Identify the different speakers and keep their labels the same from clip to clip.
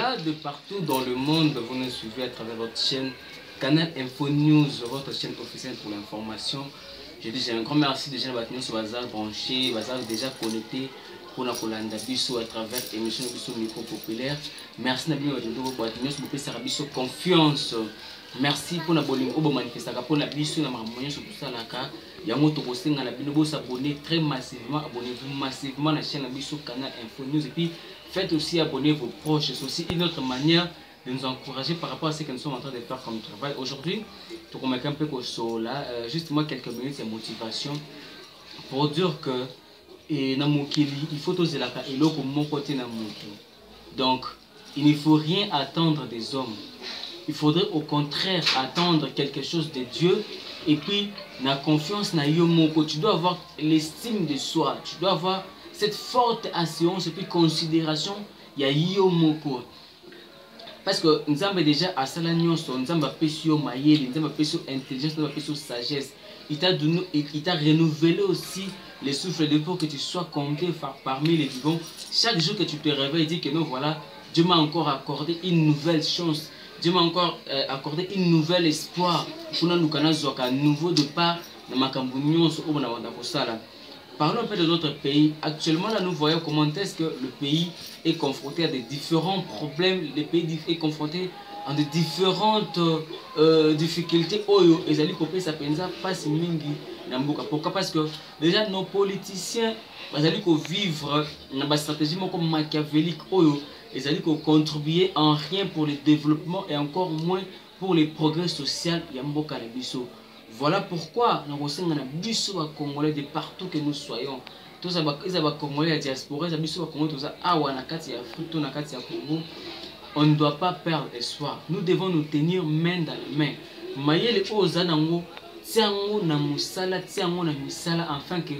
Speaker 1: Voilà, de partout dans le monde, vous nous suivez à travers votre chaîne Canal Info News, votre chaîne officielle pour l'information. Je dis un grand merci déjà à votre sur Bazar branché, Bazar déjà connecté pour la Colanda Bisso à travers l'émission Bisso Micro Populaire. Merci à vous confiance. Merci pour la bonne manifestation pour la Bisso, la marmonie sur tout ça là. Il y a un autre posting à la Binobo s'abonner très massivement, abonnez-vous massivement à la chaîne Bisso Canal Info News et puis faites aussi abonner vos proches. C'est aussi une autre manière de nous encourager par rapport à ce que nous sommes en train de faire comme travail. Aujourd'hui, tu remarques un peu que là, justement quelques minutes de motivation pour dire que il faut oser la et l'eau comme mon côté donc il ne faut rien attendre des hommes. Il faudrait au contraire attendre quelque chose de Dieu. Et puis, la confiance na yomoko, tu dois avoir l'estime de soi, tu dois avoir cette forte assurance et puis considération ya yomoko. Parce que nous avons déjà à Salagnoso, nous avons pécio maïeli, nous avons pécio intelligence, nous avons pécio sagesse. Il t'a renouvelé aussi les souffles de pour que tu sois compté parmi les vivants. Chaque jour que tu te réveilles, dis que non, voilà, Dieu m'a encore accordé une nouvelle chance. Dieu m'a encore accordé une nouvelle espoir pour nous avoir un nouveau départ dans ma cambouignon au Bonavandakosala. Parlons un peu de notre pays. Actuellement, là, nous voyons comment est-ce que le pays est confronté à des différents problèmes. Le pays est confronté à de différentes difficultés. Oyo, et Zali Kopé, ça pensa pas si mingi n'amboka. Pourquoi? Parce que déjà nos politiciens, Zali ko vivre dans une stratégie comme machiavélique. Oyo, et Zali ko contribuer en rien pour le développement et encore moins pour les progrès sociaux. Yamboka le biso. Voilà pourquoi nous avons biso à Congolais de partout que nous soyons. Tous les Congolais à diaspora, les biso à Congolais, tous awa nakati Afrique, nakati Congo. On ne doit pas perdre espoir. Nous devons nous tenir main dans la main. Mayele ozanango, tiango na musala, tiango na misala, afin que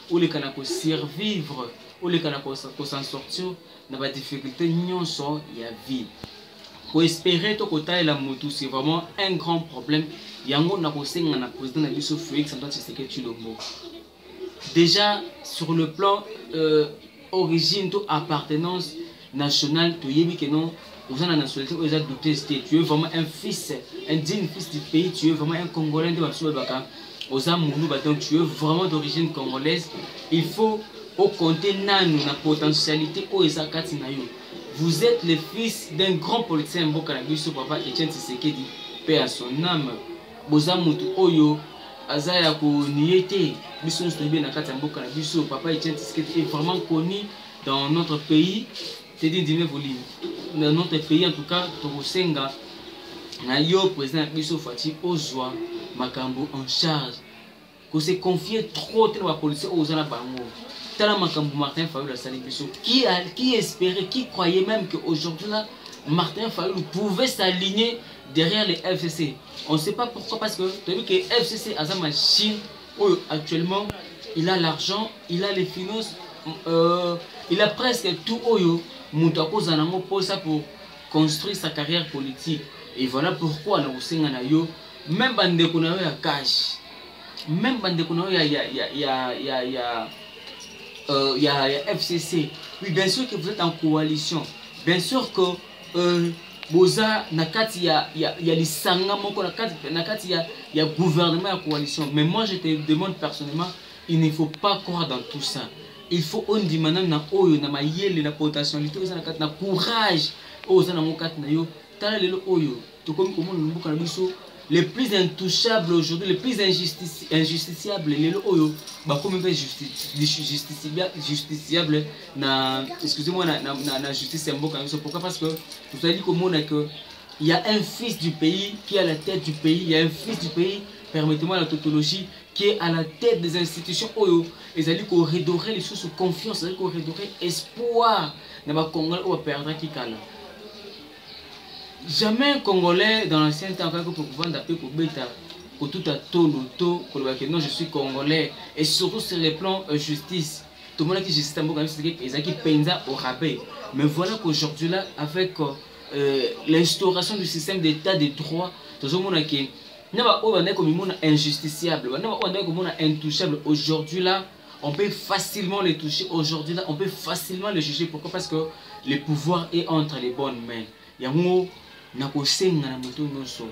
Speaker 1: ou les kanako survivre, ou les kanako s'en sortir dans la difficulté nyonso ya vie. Pour espérer to kota la moto, c'est vraiment un grand problème. Yango na kosenga na président na biso Félix Antoine Tshisekedi Tshilombo. Déjà sur le plan origine to appartenance nationale, tu yebi que non, aux la nationalité, aux douté, tu es vraiment un fils, un digne fils du pays, tu es vraiment un Congolais de Babsou Baka. Aux Amoulou Baton, tu es vraiment d'origine congolaise. Il faut au compter nanou na potentialité au Ezakati Nayo. Vous êtes le fils d'un grand politicien Mbokanabiso Papa Etienne Tshisekedi, paix à son âme. Bozamutu Oyo, Azaya ko niete, Biso Nstoibé Nakati Mbokanabiso Papa Etienne Tshisekedi est vraiment connu dans notre pays. C'est dit dans notre pays en tout cas, Togosenga, Nayo président Biso Fati Ozwa Makambo en charge. Qu'on s'est confié trop de la police aux Zana Bango. Martin Fayulu qui espérait, qui croyait même qu'aujourd'hui là, Martin Fayulu pouvait s'aligner derrière les FCC. On ne sait pas pourquoi, parce que tu as vu que FCC a sa machine, actuellement, il a l'argent, il a les finances, il a presque tout pour ça, pour construire sa carrière politique. Et voilà pourquoi même Bandeko na ya cash, même Bandeko na il y a FCC. Oui, bien sûr que vous êtes en coalition. Bien sûr que Boza Nakati y a les Sangamoko Nakati il y a gouvernement et coalition. Mais moi je te demande personnellement, il ne faut pas croire dans tout ça. Il faut on dit maintenant na oyo na mayele na potentialité na courage oza na mokati na yo tala lelo oyo to comme mboka na biso les plus intouchables aujourd'hui, les plus injusticiables, les oyo, bah comme justiciable na, excusez-moi, na justice mboka. Pourquoi? Parce que vous avez dit que il y a un fils du pays qui est à la tête du pays, il y a un fils du pays, permettez-moi la tautologie, qui est à la tête des institutions oyo. Et ça dit qu'on redorer les choses de confiance, ça dit qu'on redorer espoir. Na ba Congolais ou perdre qui cala. Jamais un Congolais dans l'ancien temps pour pouvoir d'appeler pour bêta, pour tout à tout, pour le non, je suis Congolais. Et surtout sur le plan justice. Tout le monde qui justice, c'est qui pensa au rabais. Mais voilà qu'aujourd'hui là, avec l'instauration du système d'état de droit, tout le monde qui n'est pas comme injusticiable, comme intouchable. Aujourd'hui là, on peut facilement les toucher. Aujourd'hui là, on peut facilement les juger. Pourquoi? Parce que le pouvoir est entre les bonnes mains. Yango nakosenga na moto nyonso.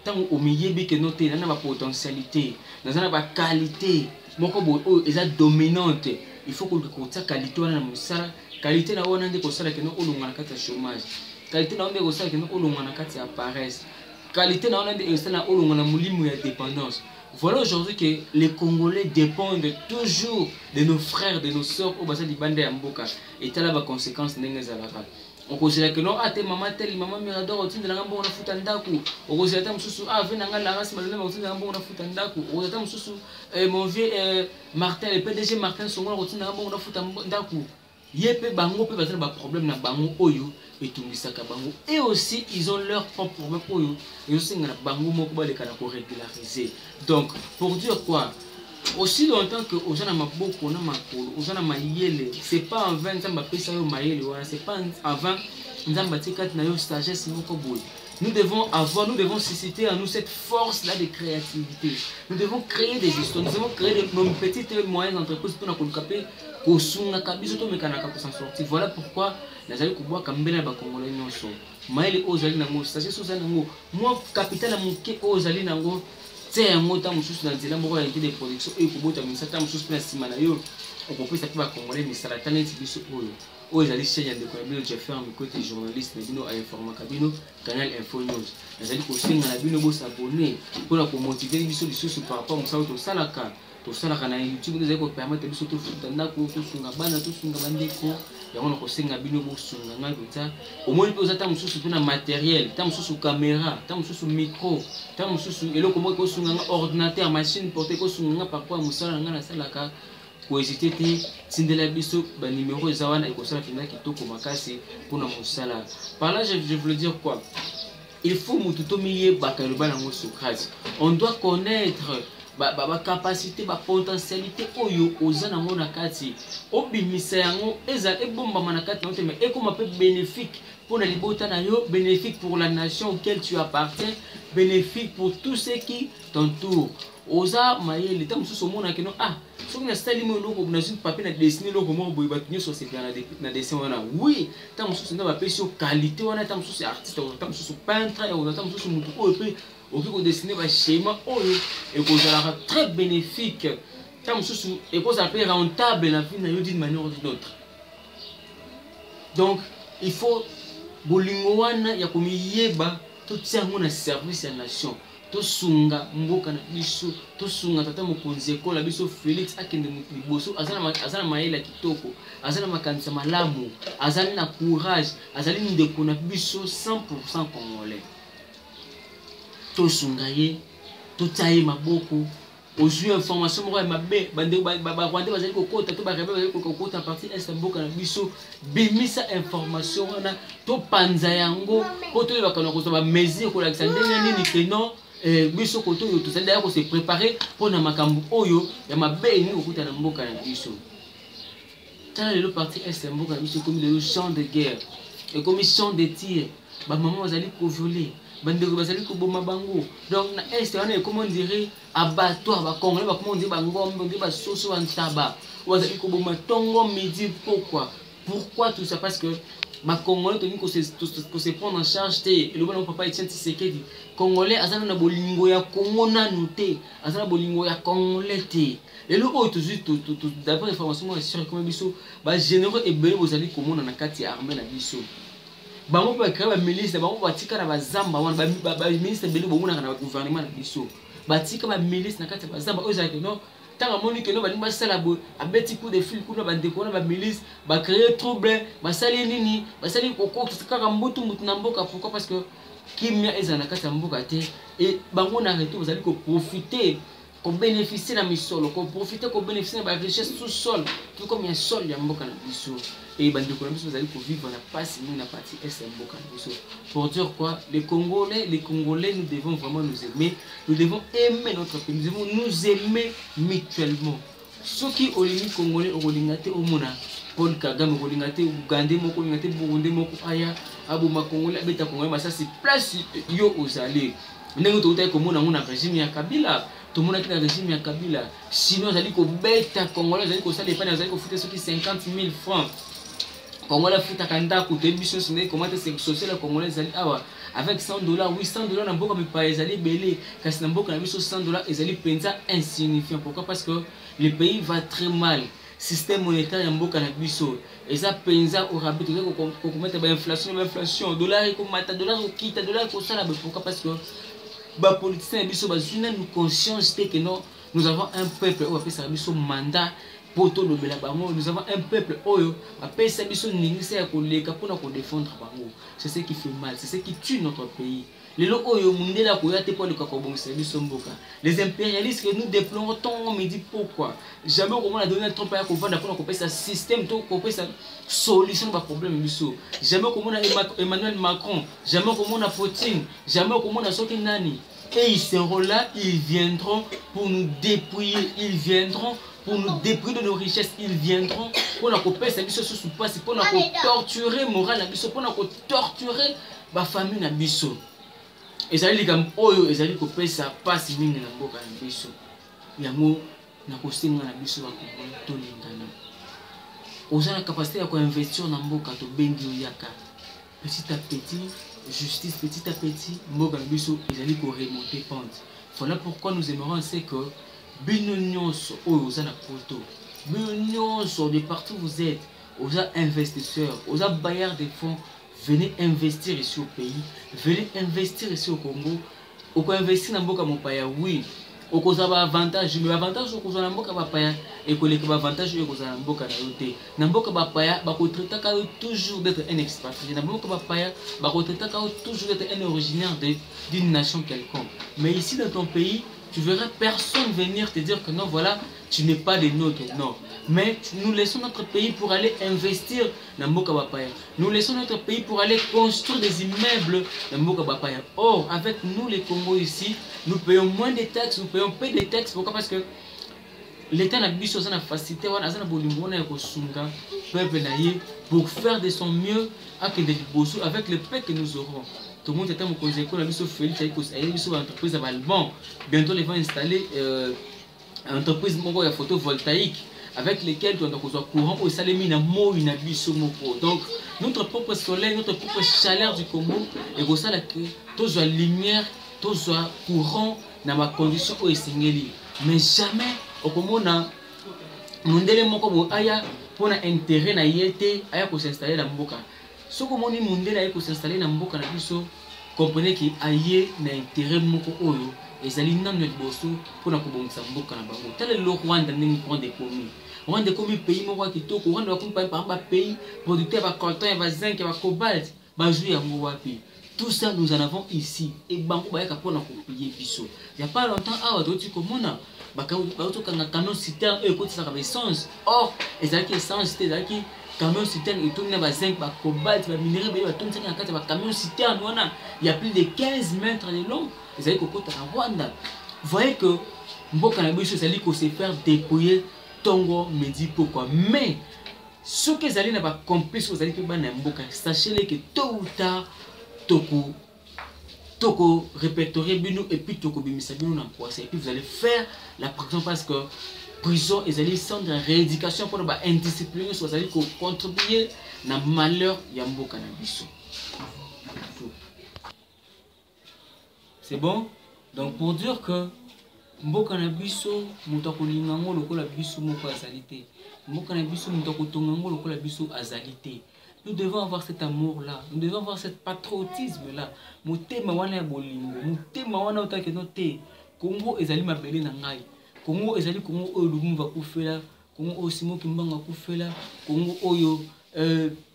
Speaker 1: Tant au milieu que noté na ba potentialité, na ba qualité, moko bo eza dominante. Il faut que tu qualité wana na musala, qualité na wana ndeko sala ke no olunga na kati ya chômage. Qualité na ndeko sala ke no olunga na kati ya paresse. Qualité na wana ndeko sala olunga na mulimu ya dépendance. Voilà aujourd'hui que les Congolais dépendent toujours de nos frères, de nos sœurs au bassin du Bande ya Mboka. Et tala ba conséquences ndenge zalaka. On considère que non, ate maman tel, maman mirador, au titre de la gambo, on a foutu un daku. On considère que venanga la race, malheureusement, au titre de la gambo, on a foutu un daku. On considère mon vieux Martin, le PDG Martin Songo, au titre de la gambo, on a foutu un daku. Yepe bango peut avoir des problèmes na bango oyo et tout misaka bango. Et aussi, ils ont leur propre problème oyo. Et aussi, na bango moko ba le kana ko régulariser. Donc, pour dire quoi? Aussi longtemps que aux gens na maboko na makolo, aux gens na mayele, c'est pas en vain nzamba pesa yo mayele wana, c'est pas en vain nzamba tika na yo sagesse moko boy. Nous devons susciter en nous cette force là de créativité. Nous devons créer des histoires, nous devons créer nos petites et moyennes entreprises pour nous caper kosunga kabiso to mekanaka pour s'en sortir. Voilà pourquoi nazali kubwa kambela ba Congolais nyonso. Mayele ozali nango, sagesse ozali nango, moi capital ya moke ozali nango. C'est un mot dans nzela moko ya de production et kobota misata mususu na sima na yo okopesa pe ba Congolais misala talent biso oyo oyo ezali chaîne ya ndeko na bino Jeffer Mikote journaliste na bino informa kabino Canal Info News nazali kosenga na bino bosabone mpona komotiver biso lisusu par rapport mosala tosalaka na YouTube ezali kopermettre biso tofuta ndako tosunga bana tosunga bandeko yango na kosenga bino bosunga ngai penza omoni mpe oza ta mosusu mpona matériel ta mosusu caméra ta mosusu micro ta mosusu eloko moko kosunga nga ordinateur machine portée kosunga nga parfois mosala na nga nasalaka kohésite te tindela biso banimero eza wana ekosala mpenza kitoko makasi mpona mosala. Par là je veux dire quoi? Il faut mutu tomiyebaka eloba nango Socrate. On doit connaître ba capacité ba potentialité oyo oza nango na kati obimisa yango eza ebombama na kati na te mais ekoma pe bénéfique pour la libota na yo, bénéfique pour la nation auquel tu appartiens, bénéfique pour tous ceux qui t'entourent. Oza maye l'état mususu mona ke no soki na style mo loko na juste papier na dessiner loko mo boy bat nyo so c'est na dessin wana oui ta mususu na ba pesio qualité wana ta mususu artiste ta mususu peintre et ta mususu mutu oyo pe oki ko dessiner ba schéma oyo et ko zala très bénéfique ta mususu et ko ça peut rentable na vie na yo d'une manière ou d'une autre. Donc il faut bolingo wana ya komiyeba tout ça mon service à la nation. Tosunga mboka na biso tosunga tata mokonzi ekola biso Félix akende liboso azana mayela kitoko azana makanisa malamu azali na courage azali ndeko na biso 100% congolais tosunga ye totaye maboko ozwi information moko ya mabe bande ba Rwanda bazali kokota to ba rebelle bazali kokota partie est mboka na biso bimisa information wana to panza yango po to ba kana ko ba mesure ko la ndenge nini ke non biso koto yo tozali d'ailleurs se préparer pour na makambo oyo ya mabe ni okuta na mboka na biso. Tala le parti est mboka na biso comme le champ de guerre et comme champ de tir ba maman bazali ko violer bandeko bazali ko boma bango donc na est wana comment dire abattoir ba Congolais ba comment dire ba ngombe ba soso ba ntaba bazali ko boma tongo midi. Pourquoi tout ça? Parce que ma Congolais to se prendre en charge te le bon papa Etienne Tshisekedi Congolais azana na bolingo ya Congo nanu te azana bolingo ya Congolais te lelo oyo tout d'après information moi sur comme biso ba généraux ebele bozali komona na kati ya armée na biso bango ba créer ba milice bango ba tika na ba zamba wana ba ministre ebele bomona na gouvernement na biso ba tika ba milice na kati ya ba zamba oyo zali non tant moni que no ba limba sala bo abeti coup de fil kuna ba ndeko na ba milice ba créer trouble ba sali nini ba sali koko kaka mbutu na mboka. Pourquoi? Parce que kimia ezana kati ya mboka te et bango na reto vous allez ko profiter ko bénéficier na misolo ko profiter ko bénéficier na ba richesse sous sol tout comme un sol ya mboka na biso et bandeko na biso vous allez ko vivre na passe ni na partie est mboka na biso. Pour dire quoi? Les Congolais nous devons vraiment nous aimer, nous devons aimer notre pays, nous devons nous aimer mutuellement. Ceux qui ont les Congolais ont l'ingate au mona Paul Kagame ont l'ingate Ougandais moko l'ingate Burundi moko aya abo ma Congolais abeta Congolais mais ça c'est place yo osale ndenge totai komona ngona régime ya Kabila tomona ki na régime ya Kabila sinon azali ko beta Congolais azali ko sala epana azali ko futer ceux qui 50 000 francs Congolais futa kanda côté biso c'est comment c'est social la congolais ali awa avec 100 $, oui 100 $ na mboka mi pa ezali belé kasi na mboka na biso 100 $ ezali penza insignifiant. Pourquoi? Parce que le pays va très mal. Système monétaire ya mboka na biso eza penza au rabais ko mettre ba inflation dollar ko mata dollar ko kita dollar ko sala. Pourquoi? Parce que ba politiciens biso ba zuna nous conscience que non nous avons un peuple où appelle ça biso mandat. Nous avons un peuple oyo défendre bango. C'est ce qui fait mal, c'est ce qui tue notre pays. Les impérialistes que nous déplorons tant, on me dit pourquoi. Jamais on a donné un temps pour qu'on un système, qu'on sa solution à problème. Jamais on a Emmanuel Macron, jamais on a Poutine, jamais on a Soki Nani. Et ils seront là, ils viendront pour nous dépouiller, ils viendront pour nous dépouiller de nos richesses, ils viendront pour nous couper sa vie sous passe, pour nous torturer moral na biso, pour nous torturer ma famille na biso. Et ça dit comme oyo, et ça dit couper sa passe mingi na boka na biso. Yango na kosenga na biso ba ko tolingana. Oza na capacité ya ko investir na mboka to bengi oyaka. Petit à petit, justice petit à petit, mboka na biso ezali ko remonter pente. Voilà pourquoi nous aimerons c'est que bino nyonso oyo oza na poto, bino nyonso de partout vous êtes, aux investisseurs, aux bailleurs de fonds, venez investir ici au pays, venez investir ici au Congo. Oko investir na mboka mopaya, oui. Oko za ba avantage, mais avantage oko za na mboka bapaya et ko leka ba avantage oko za na mboka na yote. Na mboka bapaya ba ko traiter ka toujours d'être un expatrié. Na mboka bapaya ba ko traiter ka toujours d'être un originaire d'une nation quelconque. Mais ici dans ton pays, tu verras personne venir te dire que non, voilà, tu n'es pas des nôtres, non. Mais nous laissons notre pays pour aller investir dans Mboka Bapaya. Nous laissons notre pays pour aller construire des immeubles dans Mboka Bapaya. Or, avec nous les Congos ici, nous payons moins de taxes, nous payons peu de taxes. Pourquoi? Parce que l'État n'a pas la facilité, pour faire de son mieux avec le paix que nous aurons. Tout le monde est en train de entreprise bon. Bientôt, ils vont installer une entreprise photovoltaïque avec lesquelles on doit courant au salami na mo une donc notre propre soleil, notre propre chaleur du Congo et pour ça que tous la lumière, tous la courant dans ma condition au Singeli. Mais jamais au Congo na mondele moko aya pour un intérêt na yete aya ko s'installer dans mboka. Ce que moni mondele aya ko s'installer dans mboka na biso, comprenez que aye na intérêt moko oyo ezali nanu ya liboso mpona kobongisa mboka na bango. Tel le Rwanda ndenge prendre commis. Rwanda comme pays moko kitoko, Rwanda ba comme par ba pays producteur ba coton, ba zinc, ba cobalt, ba jouer yango wapi. Tout ça nous en avons ici et bango ba yaka pona ko payer biso. Il y a pas longtemps awa doti komona ba ka kanga camion citerne e ko tsaka ba essence. Or ezaki essence c'était ezaki camion citerne et tout na ba zinc, ba cobalt, ba minerai ba tout ça na kati ba camion citerne wana il y a plus de 15 mètres de long. Ezali ko kota na Rwanda. Vous voyez que mboka na biso ezali ko se faire dépouiller. Tongo me dit pourquoi. Mais ce que vous allez n'a pas compris, ce que vous allez faire dans mboka, sachez que tôt ou tard, toko répertorier bino et puis toko bimisa bino na procès. Et puis vous allez faire la prison parce que prison ils allaient sans rééducation pour ne pas indiscipliner, vous allez contribuer na malheur ya mboka na biso. C'est bon? Donc pour dire que mboka na biso mutu akolinga ngo lokola biso moko azali te. Mboka na biso mutu akotonga ngo lokola biso azali te. Nous devons avoir cet amour là, nous devons avoir cet patriotisme là. Motema wana ya bolingo, motema wana otakeno te. Congo ezali mabele na ngai. Congo ezali Congo oyo Lumumba kufela, Congo oyo Simon Kimbangu akufela, Congo oyo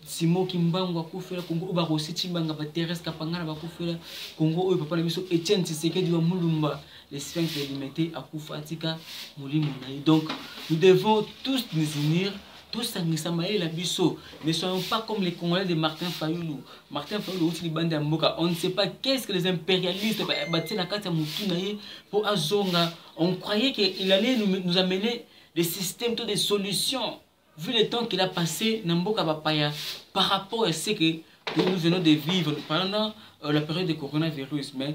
Speaker 1: Simon Kimbangu akufela, Congo oyo Barosi Chimbanga ba Thérèse Kapangana bakufela, Congo oyo papa na biso Etienne Tshisekedi wa Mulumba, les sphinx alimentés à Koufatika, Moulimou. Donc nous devons tous nous unir, tous s'engager la biso. Ne soyons pas comme les Congolais de Martin Fayoulou. Martin Fayoulou, on ne sait pas qu'est-ce que les impérialistes pour Azonga. On croyait qu'il allait nous amener des systèmes, des solutions. Vu le temps qu'il a passé, Namboka Bapaya, par rapport à ce que nous venons de vivre pendant la période de coronavirus. Mais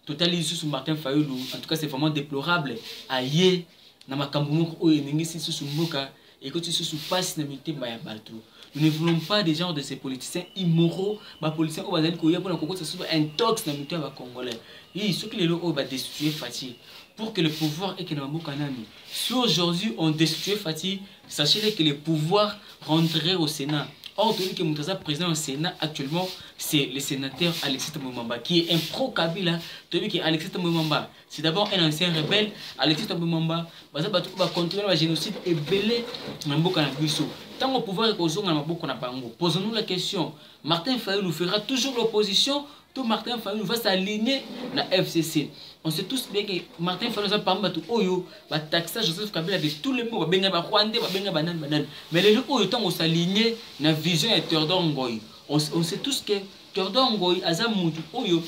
Speaker 1: totalisé sur Martin Fayoulou, en tout cas c'est vraiment déplorable. Aïe, na makambo moko oyo ningisi sur mboka et que tu sois passe na mité ba ya bato. Nous ne voulons pas des gens de ces politiciens immoraux, ba politiciens au bazali ko ya pour na koko ça soit un tox na mité ba congolais. Oui, ceux qui les lo ba destituer Fati pour que le pouvoir et que na mboka nami. Si aujourd'hui on destitue Fati, sachez que le pouvoir rentrerait au Sénat. Or, tandis que Moutaza président au Sénat actuellement, c'est le sénateur Alexis Tambouimamba qui est un pro-Kabila. Tandis que Alexis Tambouimamba, c'est d'abord un ancien rebelle. Alexis Tambouimamba va contrôler le génocide et belé Mboka na biso. Tant au pouvoir et qu'au zone na bango. Posons-nous la question. Martin Fayulu fera toujours l'opposition. Tout Martin Fayulu va s'aligner na FCC. On sait tous bien que Martin Fayulu va parler de Oyo, va taxer Joseph Kabila de tous les mots, va benga ba Rwandais, va benga banane. Mais les gens Oyo tant on s'aligner na vision et Théodore Ngoy. On sait tous que Théodore Ngoy, Azamutu Oyo,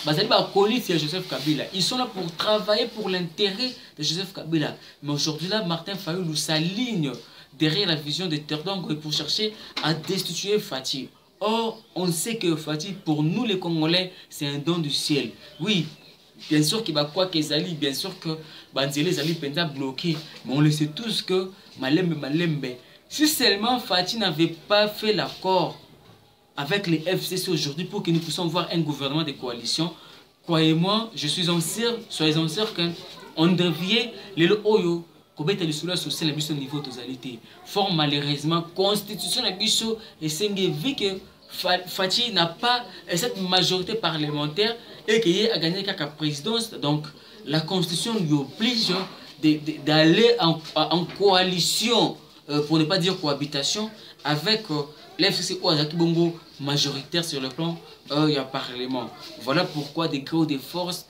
Speaker 1: bazali ba colis sur Joseph Kabila. Ils sont là pour travailler pour l'intérêt de Joseph Kabila. Mais aujourd'hui là, Martin Fayulu s'aligne derrière la vision de Théodore Ngoy pour chercher à destituer Fati. Or, on sait que Fati, pour nous les Congolais, c'est un don du ciel. Oui, bien sûr qu'il va quoi qu'ils allient, bien sûr que Banzele Zali Penda bloqué, mais on le sait tous que Malembe. Si seulement Fati n'avait pas fait l'accord avec les FCC aujourd'hui pour que nous puissions voir un gouvernement de coalition, croyez-moi, je suis en sûr, soyez en sûr qu'on devrait les Oyo. Kobeta le soulage social à biso niveau totalité. Fort malheureusement, constitution à biso et c'est vu que Fati n'a pas cette majorité parlementaire et qu'il a gagné la présidence. Donc la constitution lui oblige d'aller en coalition, pour ne pas dire cohabitation, avec l'FCC ou Azaki Bongo majoritaire sur le plan du Parlement. Voilà pourquoi des gros de force,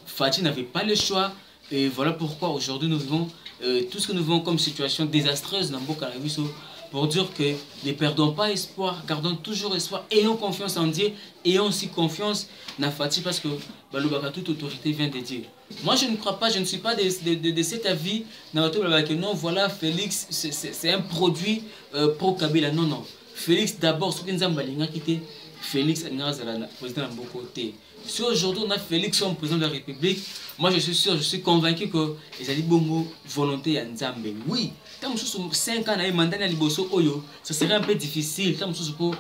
Speaker 1: Fati n'avait pas le choix. Et voilà pourquoi aujourd'hui nous vivons tout ce que nous vivons comme situation désastreuse dans Mboka na biso, pour dire que ne perdons pas espoir, gardons toujours espoir, ayons confiance en Dieu, ayons aussi confiance dans Fati, parce que toute autorité vient de Dieu. Moi je ne crois pas, je ne suis pas de cet avis, non voilà Félix c'est un produit pro-Kabila, non non. Félix d'abord, ce que nous avons quitté, Félix est président de Mbokoté. Si aujourd'hui on a Félix comme président de la République, moi je suis sûr, je suis convaincu que les Ali Bongo volonté à Nzambe. Oui, quand nous sommes 5 ans à mandat à Liboso Oyo, ça serait un peu difficile. Quand nous sommes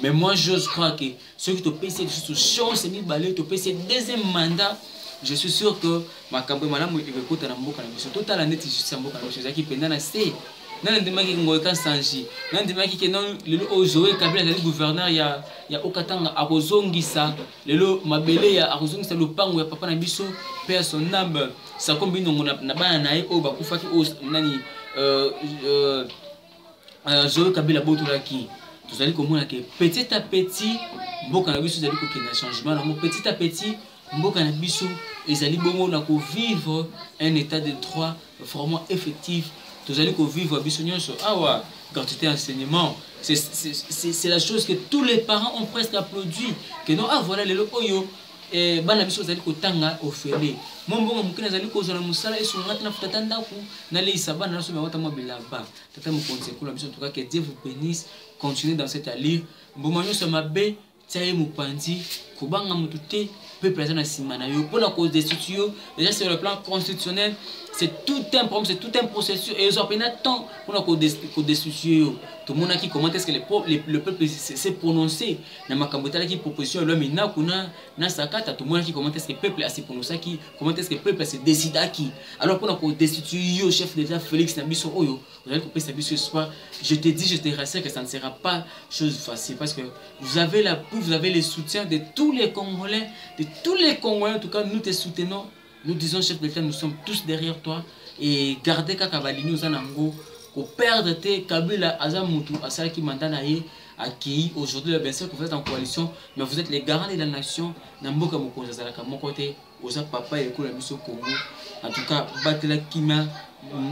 Speaker 1: mais moi j'ose croire que ceux qui te payent cette chance, c'est mis balai, te payent ce deuxième mandat. Je suis sûr que ma campagne madame écoute à Mboka na biso total en net juste à Mboka na biso qui pendant na c'est nan ndimaki ngoyeka sanji nan ndimaki ke non lelo ozoe Kabila le gouverneur ya Okatanga akozongisa lelo mabele ya akozongisa lopango ya papa na biso père son âme ça kombi nongo na bana na ye o bakufaki o nani Zoe Kabila botolaki tozali komona ke petit à petit Mboka na biso zali kokenda changement na petit à petit Mboka na biso ezali bongo na ko vivre un état de droit vraiment effectif. Tous allez vivre à gratuité enseignement. C'est la chose que tous les parents ont presque applaudi. Que non, ah voilà les oyo et banabiso zali kotanga ofele. Mon bon mukina zali ko zona musala esu ngati na futatanda ku na le isaba na so mewata mobila ba. Tata mu konsekula biso en tout cas que Dieu vous bénisse. Continuez dans cette allure. Mbomanyo so mabe tsaye mupandi kubanga mutute peuple azana simana yo pour la cause des destitution déjà sur le plan constitutionnel. C'est tout un problème, c'est tout un processus. Et ils ont pris un temps pour la destitution. Tout le monde qui commente est-ce que le peuple s'est prononcé. Dans ma cambotala qui proposition l'homme ina kuna na sakata tout le monde qui commente est-ce que le peuple a s'est prononcé qui commente est-ce que le peuple s'est décidé qui. Alors pour la destitution chef d'État Félix Nabiso Oyo, vous allez couper sa biso ce soir. Je te dis, je te rassure que ça ne sera pas chose facile parce que vous avez l'appui, vous avez le soutien de tous les Congolais, en tout cas nous te soutenons. Nous disons, chef d'État, nous sommes tous derrière toi. Et gardez Kakabalini aux Anango, au père de Kabila Azamutu, Asaki Mandanaye, à qui aujourd'hui, bien sûr que vous êtes en coalition, mais vous êtes les garants de la nation. Namboka Moko Zazalaka, mon côté, Oza Papa et Kola Miso Kongo. En tout cas, Batela Kima,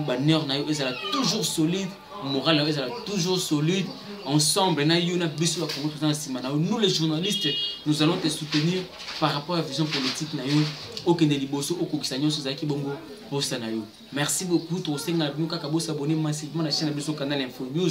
Speaker 1: Banner Nayo, ils sont toujours solides. Moral est toujours solide. Ensemble, nous les journalistes, nous allons te soutenir par rapport à la vision politique. Merci beaucoup. Vous pouvez vous abonner massivement à la chaîne Info News.